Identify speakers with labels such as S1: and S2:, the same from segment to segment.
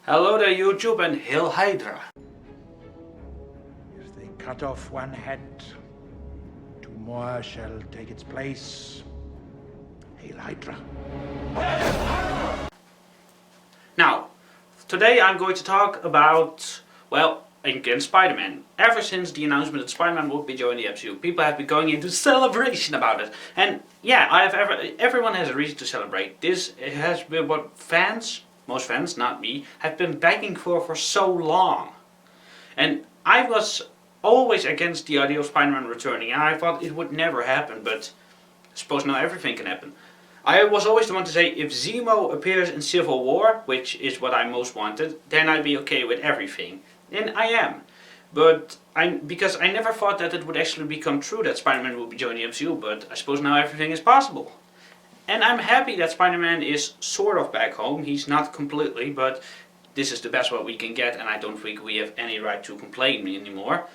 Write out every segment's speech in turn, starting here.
S1: Hello there YouTube and Hail Hydra.
S2: If they cut off one head, two more shall take its place. Hail Hydra.
S1: Now, today I'm going to talk about, well, again, Spider-Man. Ever since the announcement that Spider-Man would be joining the MCU, people have been going into celebration about it. And yeah, everyone has a reason to celebrate. This has been what fans, most fans, not me, have been begging for so long. And I was always against the idea of Spider-Man returning, and I thought it would never happen, but I suppose now everything can happen. I was always the one to say, if Zemo appears in Civil War, which is what I most wanted, then I'd be okay with everything. And I am. But because I never thought that it would actually become true that Spider-Man would be joining the MCU, but I suppose now everything is possible. And I'm happy that Spider-Man is sort of back home. He's not completely, but this is the best what we can get, and I don't think we have any right to complain anymore.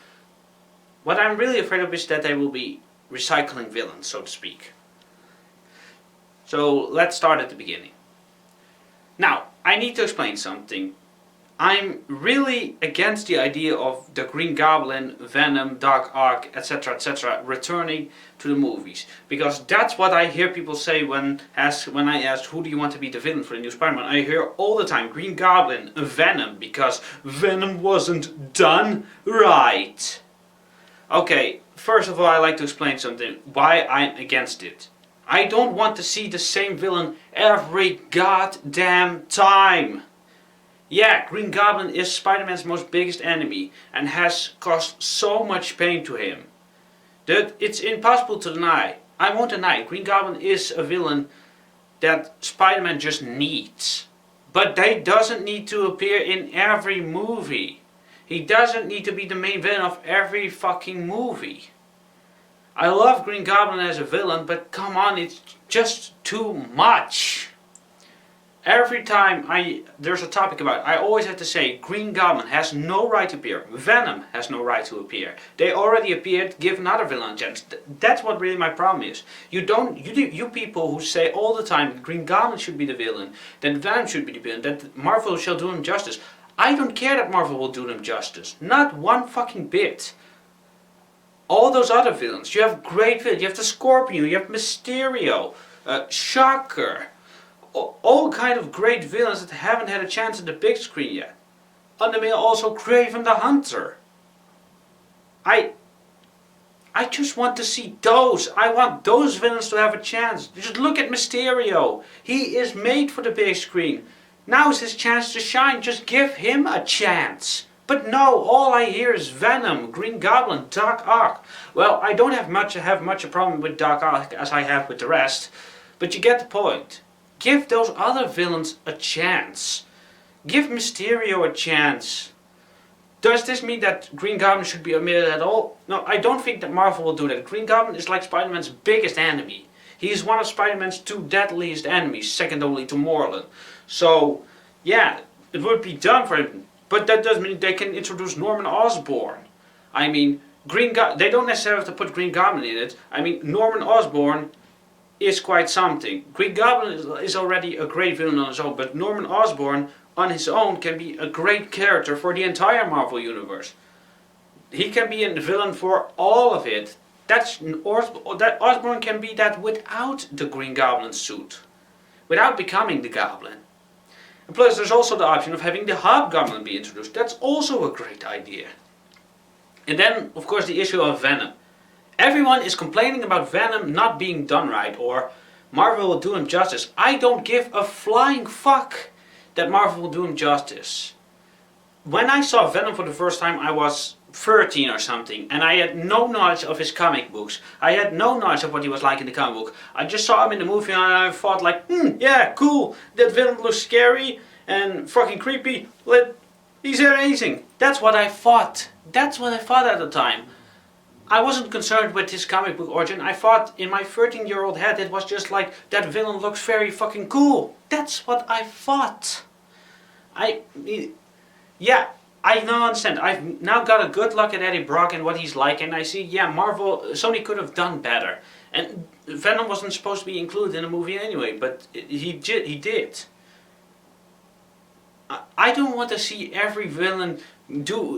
S1: What I'm really afraid of is that they will be recycling villains, so to speak. So let's start at the beginning. Now, I need to explain something. I'm really against the idea of the Green Goblin, Venom, Doc Ock, etc. returning to the movies. Because that's what I hear people say when I ask who do you want to be the villain for the new Spider-Man. I hear all the time Green Goblin, Venom, because Venom wasn't done right. Okay, first of all I'd like to explain something, why I'm against it. I don't want to see the same villain every goddamn time. Yeah, Green Goblin is Spider-Man's most biggest enemy and has caused so much pain to him that it's impossible to deny. I won't deny it. Green Goblin is a villain that Spider-Man just needs. But he doesn't need to appear in every movie. He doesn't need to be the main villain of every fucking movie. I love Green Goblin as a villain, but come on, it's just too much. Every time there's a topic about it, I always have to say Green Goblin has no right to appear. Venom has no right to appear. They already appeared, give another villain a chance. That's what really my problem is. You people who say all the time that Green Goblin should be the villain, that Venom should be the villain, that Marvel shall do him justice. I don't care that Marvel will do them justice. Not one fucking bit. All those other villains, you have great villains, you have the Scorpion, you have Mysterio, Shocker, all kind of great villains that haven't had a chance at the big screen yet. Under me also Kraven the Hunter. I just want to see those. I want those villains to have a chance. Just look at Mysterio. He is made for the big screen. Now's his chance to shine. Just give him a chance. But no, all I hear is Venom, Green Goblin, Doc Ock. Well, I don't have much a problem with Doc Ock as I have with the rest, but you get the point. Give those other villains a chance. Give Mysterio a chance. Does this mean that Green Goblin should be omitted at all? No, I don't think that Marvel will do that. Green Goblin is like Spider-Man's biggest enemy. He is one of Spider-Man's two deadliest enemies, second only to Morlun. So, yeah, it would be dumb for him. But that doesn't mean they can introduce Norman Osborn. I mean, they don't necessarily have to put Green Goblin in it. I mean, Norman Osborn is quite something. Green Goblin is already a great villain on his own, but Norman Osborn on his own can be a great character for the entire Marvel Universe. He can be a villain for all of it. That Osborn can be that without the Green Goblin suit. Without becoming the Goblin. And plus there's also the option of having the Hobgoblin be introduced. That's also a great idea. And then, of course, the issue of Venom. Everyone is complaining about Venom not being done right, or Marvel will do him justice. I don't give a flying fuck that Marvel will do him justice. When I saw Venom for the first time, I was 13 or something, and I had no knowledge of his comic books. I had no knowledge of what he was like in the comic book. I just saw him in the movie and I thought like, yeah, cool, that villain looks scary and fucking creepy, he's amazing. That's what I thought. That's what I thought at the time. I wasn't concerned with his comic book origin. I thought in my 13-year-old head it was just like, that villain looks very fucking cool. That's what I thought. Yeah, I now understand. I've now got a good look at Eddie Brock and what he's like, and I see, yeah, Sony could have done better. And Venom wasn't supposed to be included in the movie anyway, but he did. I I don't want to see every villain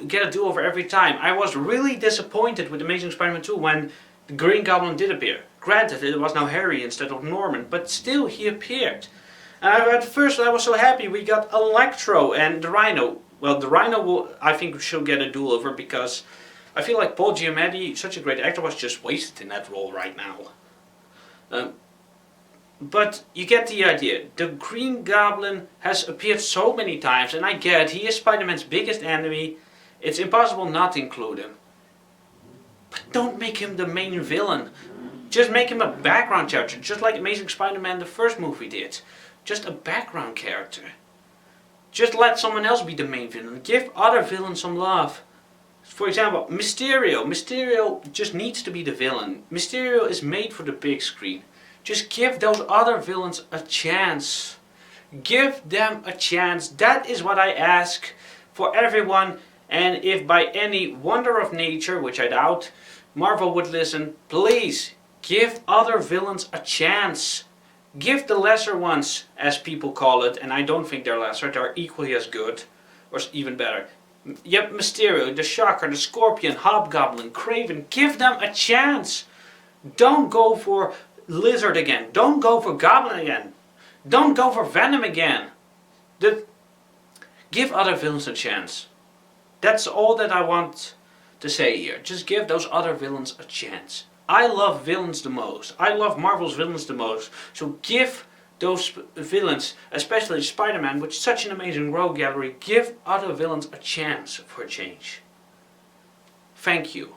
S1: get a do-over every time. I was really disappointed with Amazing Spider-Man 2 when the Green Goblin did appear. Granted, it was now Harry instead of Norman, but still he appeared. And at first I was so happy we got Electro and the Rhino. Well, the Rhino I think should get a do-over because I feel like Paul Giamatti, such a great actor, was just wasted in that role right now. But you get the idea. The Green Goblin has appeared so many times, and I get he is Spider-Man's biggest enemy. It's impossible not to include him. But don't make him the main villain. Just make him a background character, just like Amazing Spider-Man the first movie did. Just a background character. Just let someone else be the main villain. Give other villains some love. For example, Mysterio. Mysterio just needs to be the villain. Mysterio is made for the big screen. Just give those other villains a chance. Give them a chance. That is what I ask for everyone. And if by any wonder of nature, which I doubt, Marvel would listen, please give other villains a chance. Give the lesser ones, as people call it, and I don't think they're lesser, they're equally as good, or even better. Yep, Mysterio, the Shocker, the Scorpion, Hobgoblin, Kraven, give them a chance. Don't go for Lizard again. Don't go for Goblin again. Don't go for Venom again. Give other villains a chance. That's all that I want to say here. Just give those other villains a chance. I love villains the most. I love Marvel's villains the most. So give those villains, especially Spider-Man, with such an amazing rogue gallery, give other villains a chance for a change. Thank you.